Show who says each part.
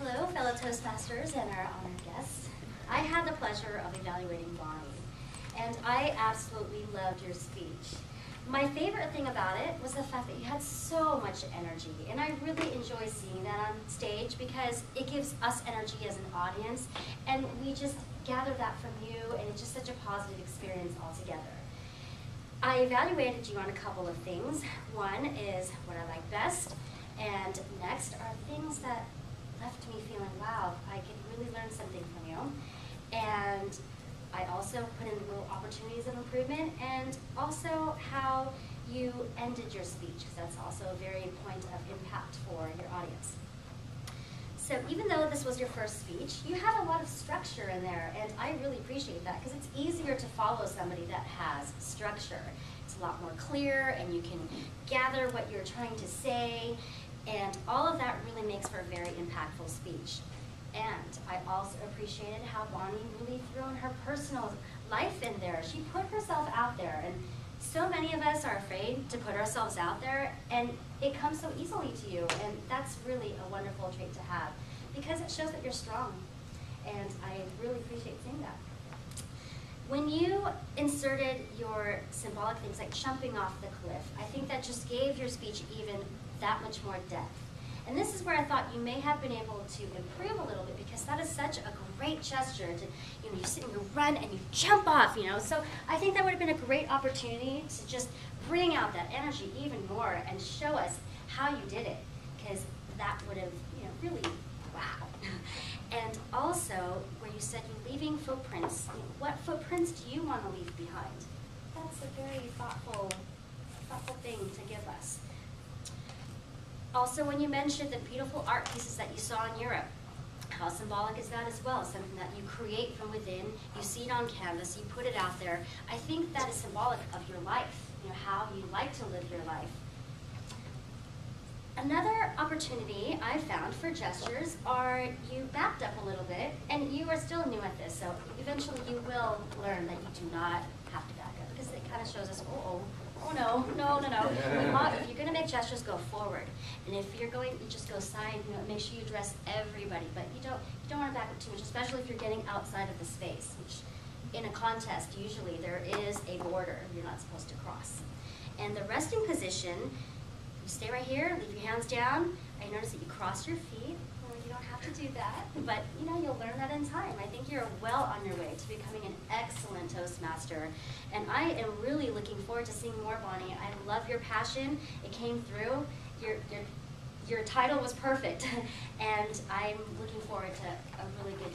Speaker 1: Hello, fellow Toastmasters and our honored guests. I had the pleasure of evaluating Bonnie, and I absolutely loved your speech. My favorite thing about it was the fact that you had so much energy, and I really enjoy seeing that on stage because it gives us energy as an audience, and we just gather that from you, and it's just such a positive experience altogether. I evaluated you on a couple of things. One is what I like best, and next are things that left me feeling, wow, I could really learn something from you. And I also put in little opportunities of improvement, and also how you ended your speech, because that's also a very point of impact for your audience. So even though this was your first speech, you had a lot of structure in there, and I really appreciate that, because it's easier to follow somebody that has structure. It's a lot more clear, and you can gather what you're trying to say, and all of that really makes for a very impactful speech. And I also appreciated how Bonnie really threw in her personal life in there. She put herself out there, and so many of us are afraid to put ourselves out there, and it comes so easily to you, and that's really a wonderful trait to have, because it shows that you're strong, and I really appreciate seeing that. When you inserted your symbolic things like jumping off the cliff, I think that just gave your speech even that much more depth. And this is where I thought you may have been able to improve a little bit, because that is such a great gesture to, you sit and you run and you jump off, So I think that would have been a great opportunity to just bring out that energy even more and show us how you did it, because that would have, really, wow. And also, where you said you're leaving footprints, what footprints do you want to leave behind? That's a very thoughtful thing to give us. Also, when you mentioned the beautiful art pieces that you saw in Europe, how symbolic is that as well? Something that you create from within, you see it on canvas, you put it out there. I think that is symbolic of your life, how you like to live your life. Another opportunity I found for gestures are you backed up a little bit, and you are still new at this, so eventually you will learn that you do not have to back up, because it kind of shows us, oh no. If you're going to make gestures, go forward. And if you're going, you just go side, make sure you address everybody, but you don't want to back up too much, especially if you're getting outside of the space, which in a contest, usually there is a border you're not supposed to cross. And the resting position, you stay right here, leave your hands down. I notice that you cross your feet. Well, you don't have to do that, but you'll learn that in time. I think you're well on your way to becoming an excellent Toastmaster, and I am really looking forward to seeing more, Bonnie. I love your passion. It came through. Your title was perfect, and I'm looking forward to a really good